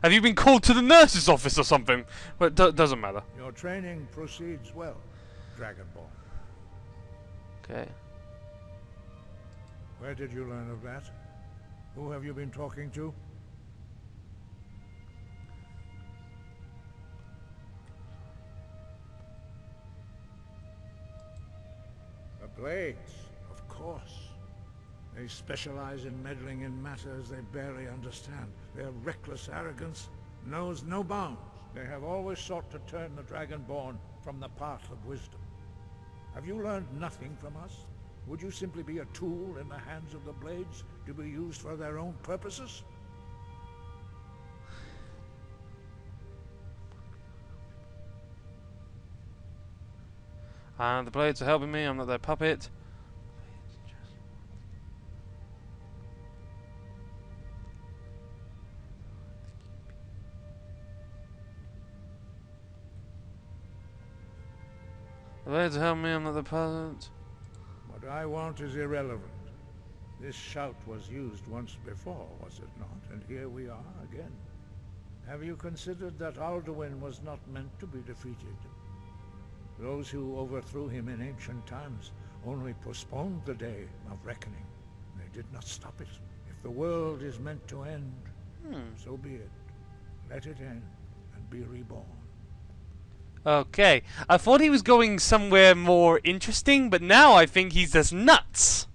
Have you been called to the nurse's office or something? Well, it doesn't matter. Your training proceeds well, Dragonborn. Okay. Where did you learn of that? Who have you been talking to? The Blades, of course. They specialize in meddling in matters they barely understand. Their reckless arrogance knows no bounds. They have always sought to turn the Dragonborn from the path of wisdom. Have you learned nothing from us? Would you simply be a tool in the hands of the Blades to be used for their own purposes? And the Blades are helping me, I'm not their puppet. The Blades are helping me, I'm not their puppet. What I want is irrelevant. This shout was used once before, was it not? And here we are again. Have you considered that Alduin was not meant to be defeated? Those who overthrew him in ancient times only postponed the day of reckoning. They did not stop it. If the world is meant to end, so be it. Let it end and be reborn. Okay, I thought he was going somewhere more interesting, but now I think he's just nuts.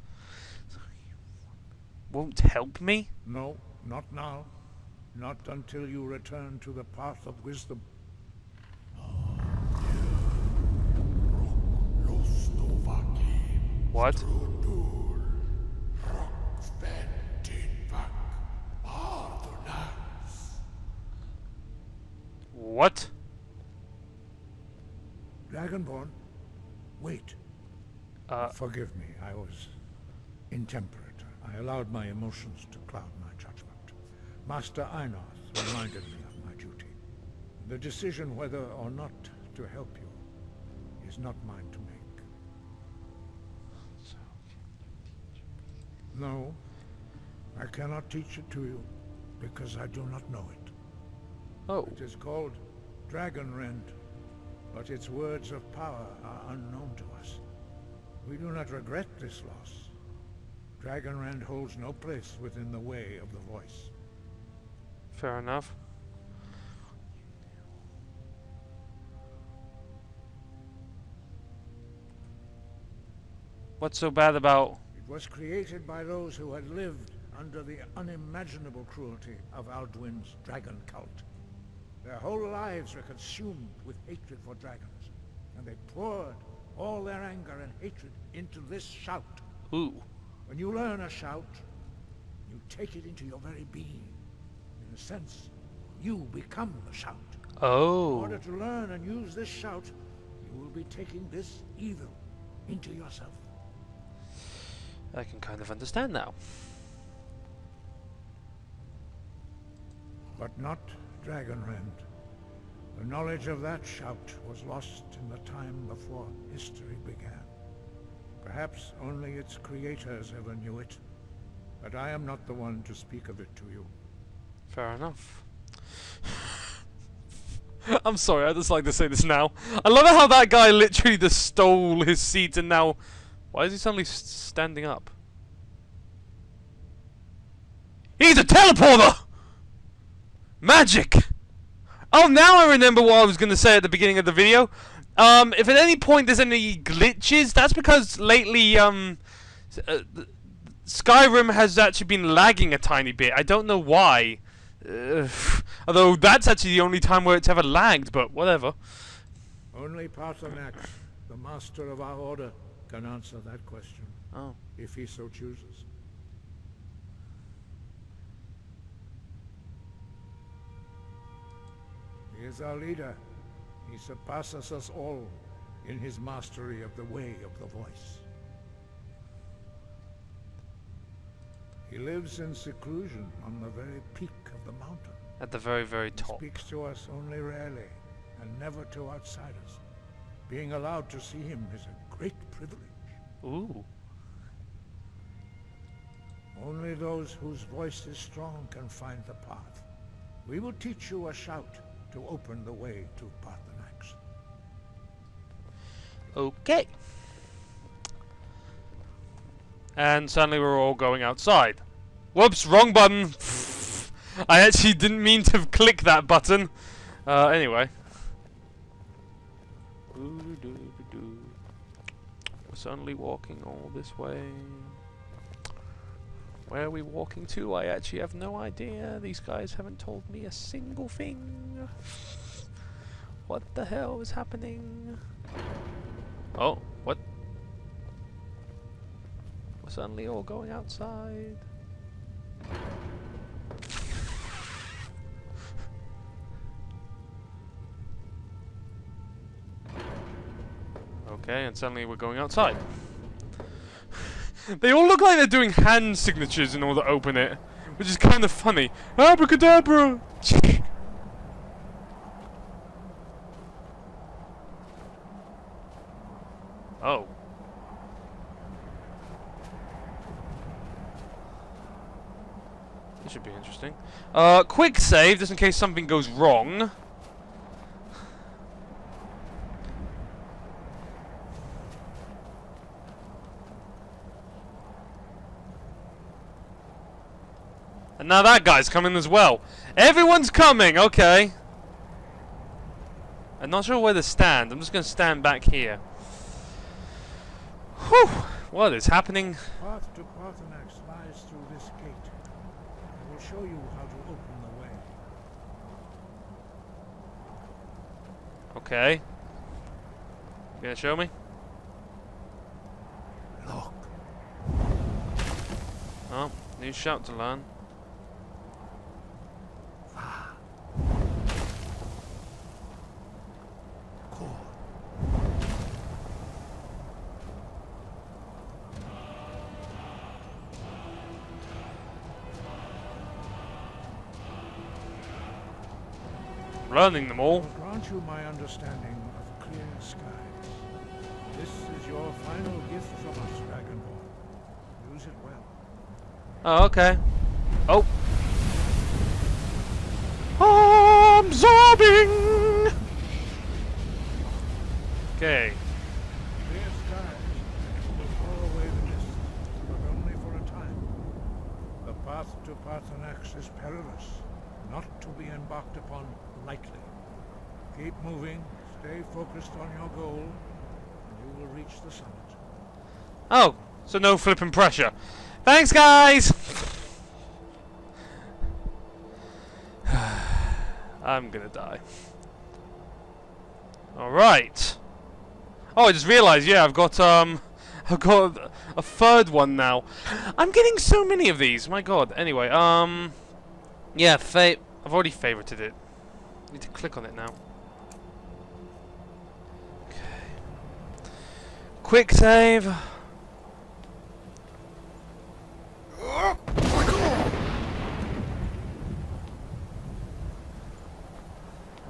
Won't help me? No, not now. Not until you return to the path of wisdom. What? What? Dragonborn, wait. Forgive me, I was intemperate. I allowed my emotions to cloud my judgment. Master Einoth reminded me of my duty. The decision whether or not to help you is not mine to make. No, I cannot teach it to you, because I do not know it. Oh. It is called Dragonrend, but its words of power are unknown to us. We do not regret this loss. Dragonrend holds no place within the way of the voice. Fair enough. What's so bad about... It was created by those who had lived under the unimaginable cruelty of Alduin's dragon cult. Their whole lives were consumed with hatred for dragons, and they poured all their anger and hatred into this shout. Ooh. When you learn a shout, you take it into your very being. In a sense, you become the shout. Oh. In order to learn and use this shout, you will be taking this evil into yourself. I can kind of understand now. But not Dragonrend. The knowledge of that shout was lost in the time before history began. Perhaps only its creators ever knew it, but I am not the one to speak of it to you. Fair enough. I'm sorry, I just like to say this now. I love how that guy literally just stole his seat and now... Why is he suddenly standing up? He's a teleporter! Magic! Oh, now I remember what I was going to say at the beginning of the video. If at any point there's any glitches, that's because lately, Skyrim has actually been lagging a tiny bit. I don't know why. Although that's actually the only time where it's ever lagged, but whatever. Only Paarthurnax, the master of our order, can answer that question. Oh. If he so chooses. He is our leader. He surpasses us all in his mastery of the way of the voice. He lives in seclusion on the very peak of the mountain. At the very, very top. He speaks to us only rarely, and never to outsiders. Being allowed to see him is a great privilege. Ooh. Only those whose voice is strong can find the path. We will teach you a shout to open the way to Parthenax. Okay. And suddenly we're all going outside. Whoops, wrong button. I actually didn't mean to click that button. Anyway. We're suddenly walking all this way. Where are we walking to? I actually have no idea. These guys haven't told me a single thing. What the hell is happening? Oh, what? We're suddenly all going outside. Okay, and suddenly we're going outside. They all look like they're doing hand signatures in order to open it, which is kind of funny. Abracadabra! Oh. This should be interesting. Quick save, just in case something goes wrong. And now that guy's coming as well. Everyone's coming, okay. I'm not sure where to stand. I'm just going to stand back here. Whew! What is happening? The path to Parthenax lies through this gate. I will show you how to open the way. Okay. You gonna show me? Look. Oh, new shout to learn. Learning them all. I will grant you my understanding of clear skies. This is your final gift from us, Dragonborn. Use it well. Oh, okay. Oh. I'm absorbing! Okay. Clear skies will throw away the mist, but only for a time. The path to Parthenax is perilous, not to be embarked upon lightly. Keep moving, stay focused on your goal, and you will reach the summit. Oh, so no flipping pressure. Thanks, guys! I'm gonna die. Alright. Oh, I just realized, yeah, I've got a third one now. I'm getting so many of these, my god. Anyway, yeah, I've already favorited it. I need to click on it now. Okay. Quick save.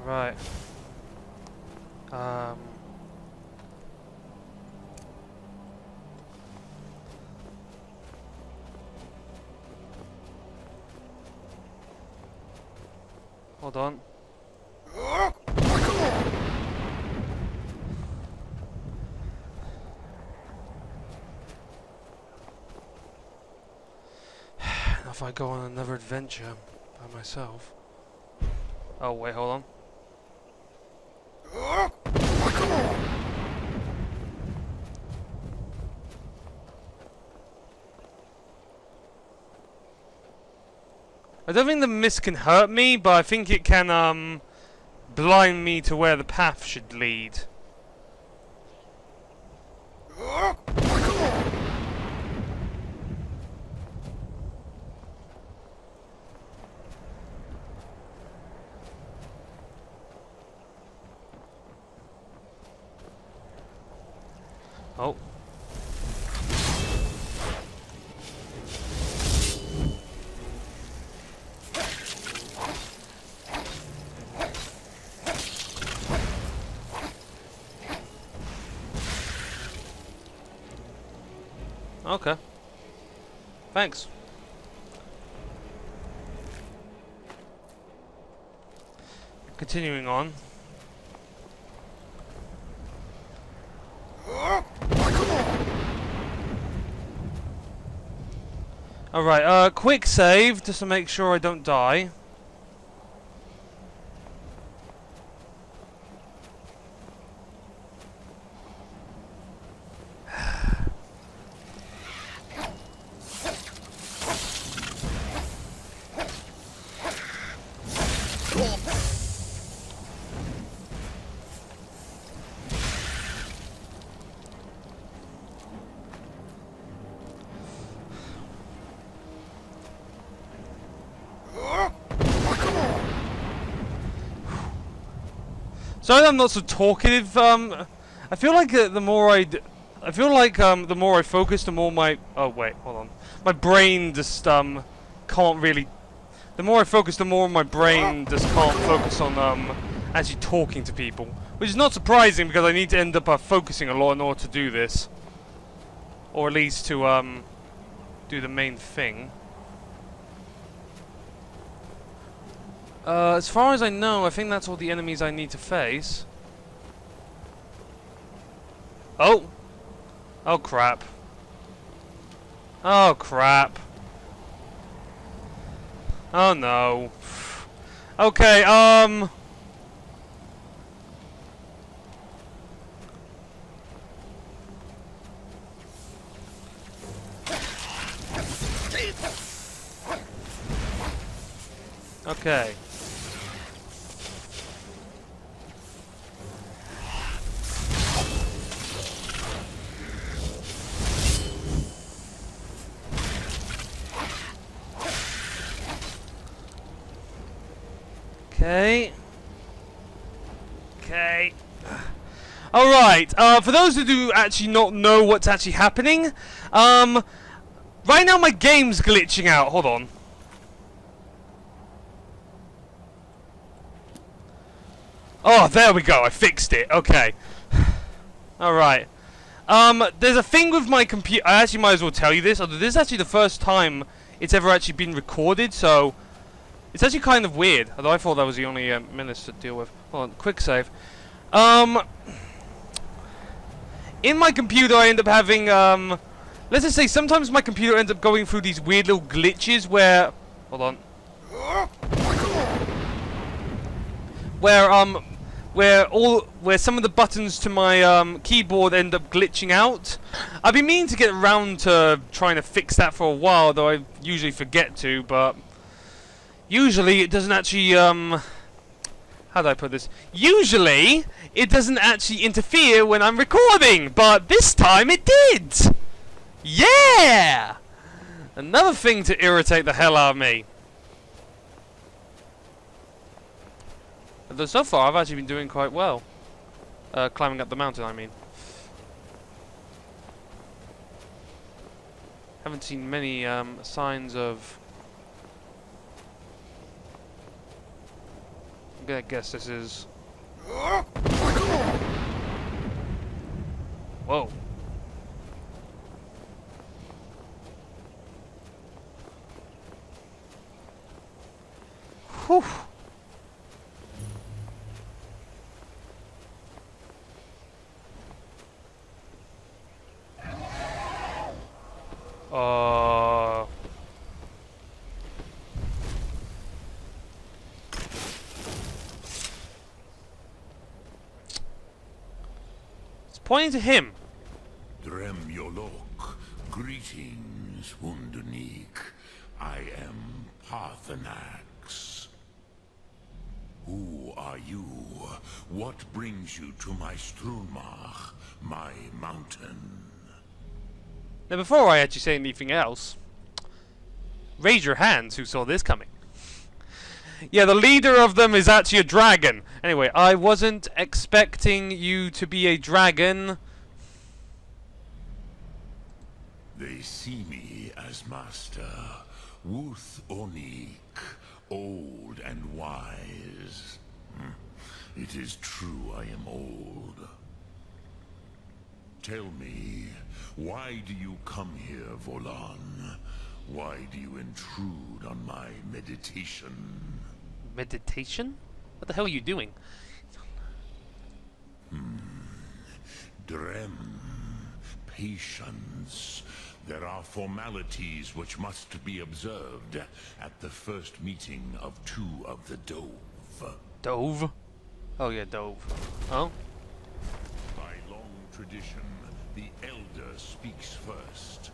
Right. Hold on. Now if I go on another adventure by myself. Oh wait, hold on. I don't think the mist can hurt me, but I think it can blind me to where the path should lead. Oh. Okay. Thanks. Continuing on. Alright, quick save just to make sure I don't die. Sorry that I'm not so talkative. I feel like the more the more I focus, the more my hold on. My brain just can't really. The more I focus, the more my brain just can't focus on actually talking to people, which is not surprising because I need to end up focusing a lot in order to do this, or at least to do the main thing. As far as I know, I think that's all the enemies I need to face. Oh! Oh crap. Oh crap. Oh no. Okay, okay. Okay. Okay. Alright, for those who do actually not know what's actually happening, right now my game's glitching out. Hold on. Oh, there we go. I fixed it. Okay. Alright. There's a thing with my computer. I actually might as well tell you this. Although this is actually the first time it's ever actually been recorded, so it's actually kind of weird. Although I thought that was the only menace to deal with. Hold on, quick save. In my computer, I end up having let's just say sometimes my computer ends up going through these weird little glitches where, hold on, where some of the buttons to my keyboard end up glitching out. I've been meaning to get around to trying to fix that for a while, though I usually forget to, but usually it doesn't actually how do I put this? Usually it doesn't actually interfere when I'm recording, but this time it did. Yeah! Another thing to irritate the hell out of me. Although so far I've actually been doing quite well. Climbing up the mountain, I mean. Haven't seen many signs of... I'm gonna guess this is... Whoa. Whew. It's pointing to him. Dremyolok, greetings, Wundernik. I am Parthenax. Who are you? What brings you to my Strunmach, my mountain? Now, before I actually say anything else, raise your hands who saw this coming. Yeah, the leader of them is actually a dragon. Anyway, I wasn't expecting you to be a dragon. They see me as master, Wuth Onik, old and wise. It is true I am old. Tell me, why do you come here, Volan? Why do you intrude on my meditation? Meditation? What the hell are you doing? Drem. Patience. There are formalities which must be observed at the first meeting of two of the Dove. Dove? Oh yeah, Dove. Oh? By long tradition, the Elder speaks first.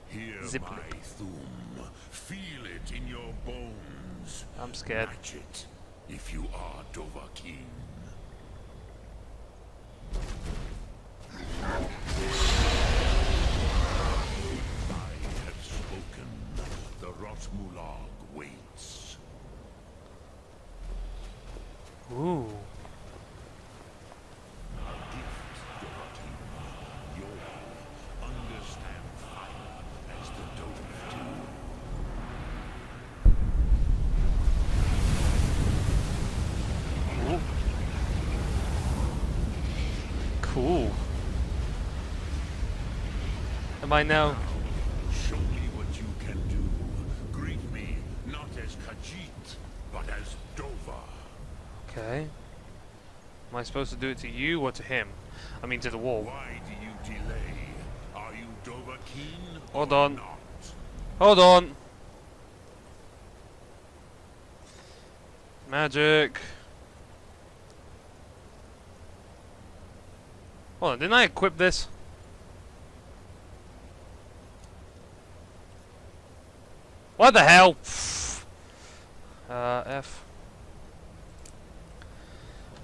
Hear Zip my lip. thum. Feel it in your bones. I'm scared. Match it if you are Dovahkiin. I have spoken. The Rotmulag waits. Ooh. A gift, Dovahkiin. You'll understand fire as the Dove do. Ooh. Cool. Am I now? Show me what you can do. Greet me not as Khajiit, but as Dova. Okay. Am I supposed to do it to you or to him? I mean to the wall. Why do you delay? Are you Dovahkiin Hold or on. not? Hold on. Magic. Hold on, didn't I equip this? What the hell? F.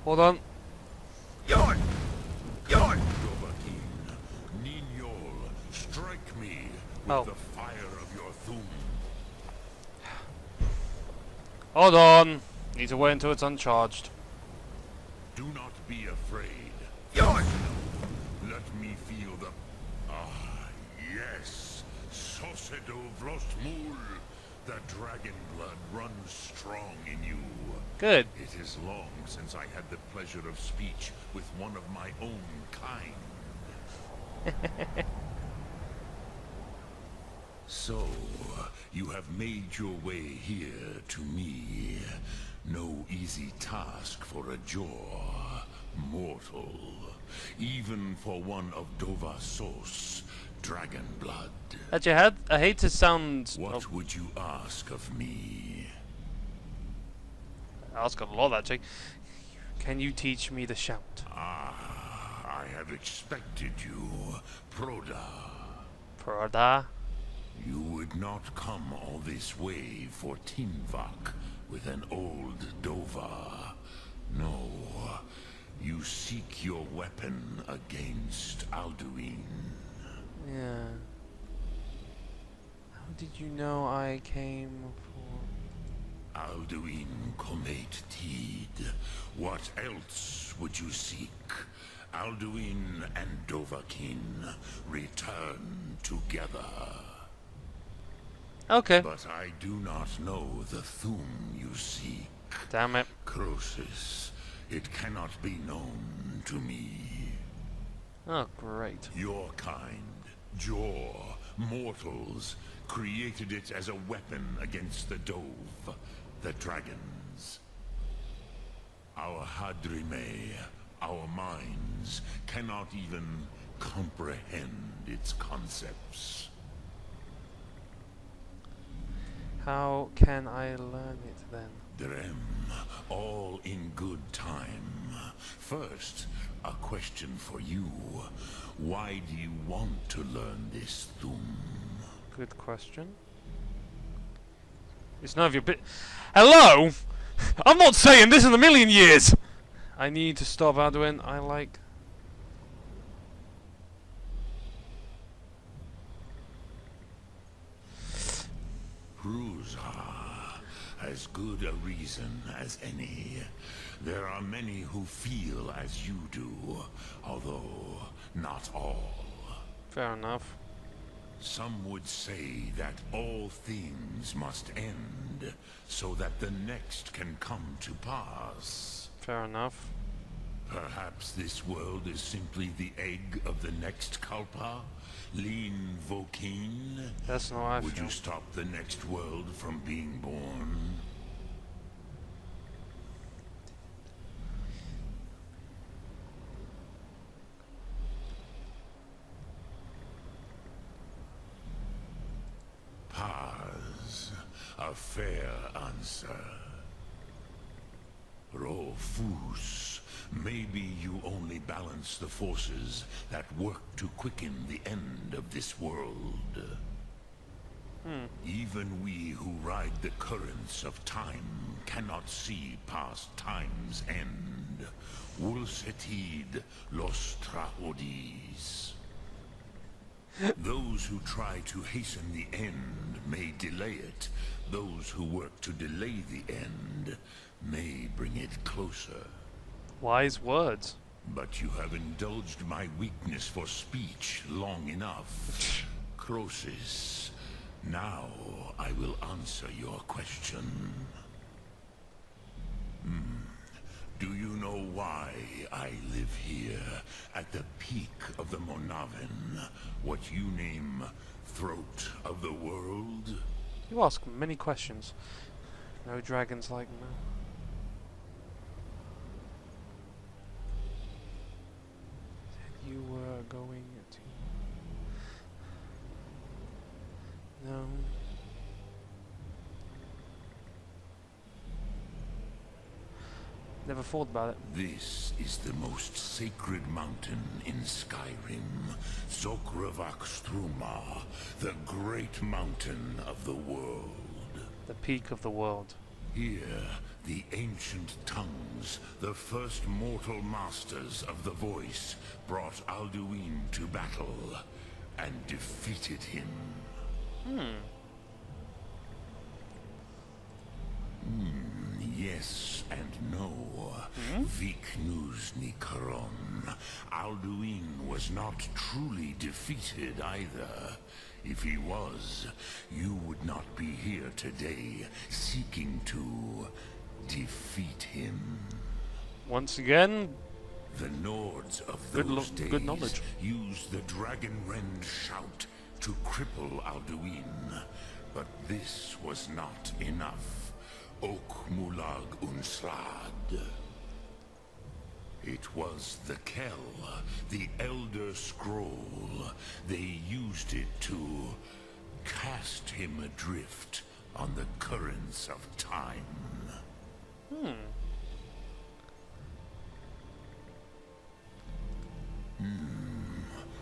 Hold on. Dovahkiin, Ninyol, strike me with Oh. the fire of your thum. Hold on. Need to wait until it's uncharged. Do not be afraid. Let me feel the... Ah, yes. Sosedo Vrostmul. The dragon blood runs strong in you. Good. It is long since I had the pleasure of speech with one of my own kind. So, you have made your way here to me. No easy task for a Jor, mortal. Even for one of Dovasos, dragon blood. Actually, I hate to sound... What would you ask of me? ask a lot, actually. Can you teach me the shout? Ah, I have expected you, Proda. Prada? You would not come all this way for Tinvak with an old Dova. No, you seek your weapon against Alduin. Yeah. How did you know I came for... Alduin Comet Tid. What else would you seek? Alduin and Dovahkiin return together. Okay. But I do not know the Thum you seek. Damn it. Croesus, it cannot be known to me. Oh, great. Your kind, Jor, mortals, created it as a weapon against the Dove, the dragons. Our Hadrime, our minds, cannot even comprehend its concepts. How can I learn it then? Drem, all in good time. First, a question for you. Why do you want to learn this Thum? Good question. It's none of your Hello? I'm not saying this in a million years! I need to stop Alduin. I like... Ruza, as good a reason as any. There are many who feel as you do, although not all. Fair enough. Some would say that all things must end, so that the next can come to pass. Fair enough. Perhaps this world is simply the egg of the next Kalpa? Lean Vokeen? That's not how I Would feel. you stop the next world from being born? A fair answer. Rofus, maybe you only balance the forces that work to quicken the end of this world. Even we who ride the currents of time cannot see past time's end. Ulsetid los traodis. Those who try to hasten the end may delay it. Those who work to delay the end may bring it closer. Wise words. But you have indulged my weakness for speech long enough. Croesus, now I will answer your question. Do you know why I live here, at the peak of the Monavin, what you name Throat of the World? You ask many questions. No dragons like me. Said you were going to... No. Never thought about it. This is the most sacred mountain in Skyrim, Zokrevak Struma, the great mountain of the world. The peak of the world. Here, the ancient tongues, the first mortal masters of the voice, brought Alduin to battle and defeated him. Yes and no. Viknusni Karon. Alduin was not truly defeated either. If he was, you would not be here today, seeking to defeat him. Once again, The Nords of Good those days good knowledge. used the Dragon Rend shout to cripple Alduin. But this was not enough. Ok Mulag Unslad. It was the Kell, the Elder Scroll. They used it to cast him adrift on the currents of time.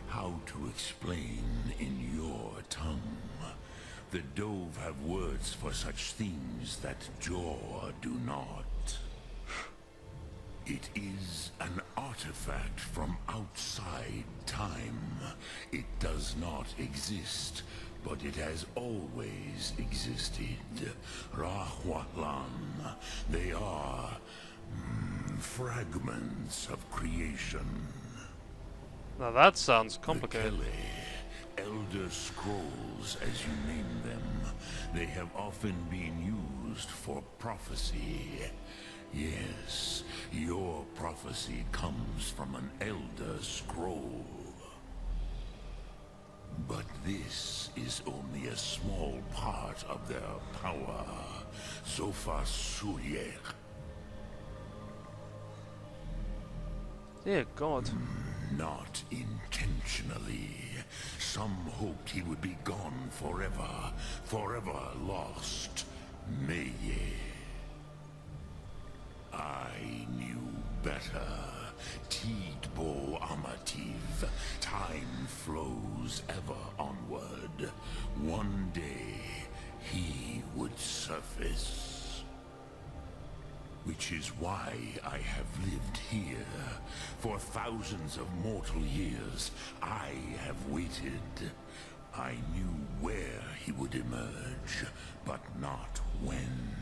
How to explain in your tongue? The Dove have words for such things that Jor do not. It is an artifact from outside time. It does not exist, but it has always existed. Rahwatlan. They are fragments of creation. now that sounds complicated. The Kele, Elder Scrolls, as you name them, they have often been used for prophecy. Yes, your prophecy comes from an Elder Scroll. But this is only a small part of their power. Sofa Suryek. Dear God. Not intentionally. Some hoped he would be gone forever, forever lost. Meye. I knew better. Tidbo Amativ. Time flows ever onward. One day, he would surface. Which is why I have lived here. For thousands of mortal years, I have waited. I knew where he would emerge, but not when.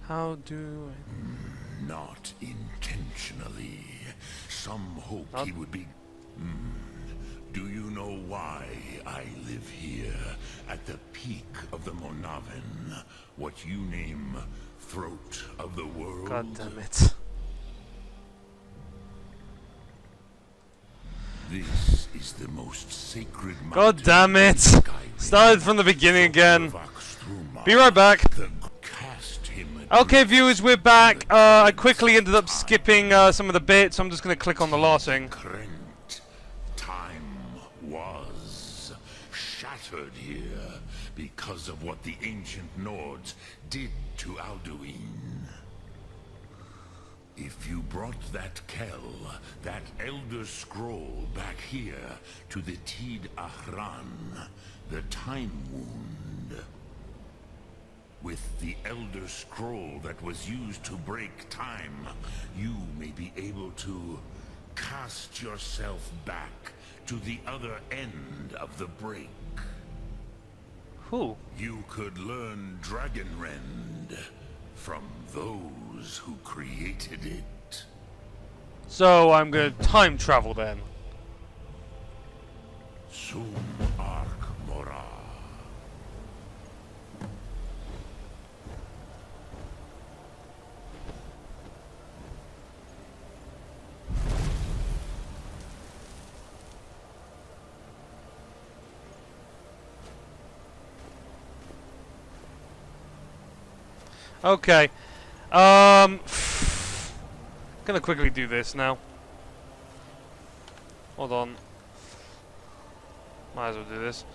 How do I... Not intentionally. Some hoped he would be... Do you know why I live here, at the peak of the Monavin? What you name Throat of the World? God damn it. This is the most sacred mountain. God damn it. in Skyrim. Started from the beginning again. Zokrevak Be right back. The cast him Okay, viewers, we're back. I quickly ended up skipping some of the bits. I'm just going to click on the last thing. Krent. Time was shattered. sheltered here because of what the ancient Nords did to Alduin. If you brought that Kell, that Elder Scroll back here to the Tid Ahran, the Time Wound, with the Elder Scroll that was used to break time, you may be able to cast yourself back to the other end of the break. Who? You could learn Dragonrend from those who created it. So I'm gonna time travel then. Sum Ark Mora. Okay. Gonna quickly do this now. Hold on. Might as well do this.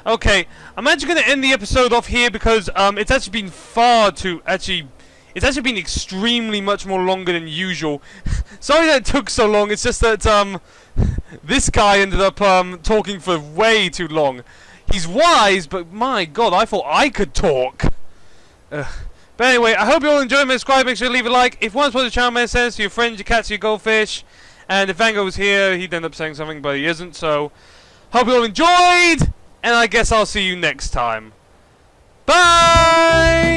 Okay, I'm actually gonna end the episode off here because it's actually been it's actually been extremely much more longer than usual. Sorry that it took so long. It's just that this guy ended up talking for way too long. He's wise, but my God, I thought I could talk. But anyway, I hope you all enjoyed. Subscribe, make sure to leave a like. If you want to support the channel, make sense to your friends, your cats, your goldfish. And if Vango was here, he'd end up saying something, but he isn't. So, hope you all enjoyed, and I guess I'll see you next time. Bye!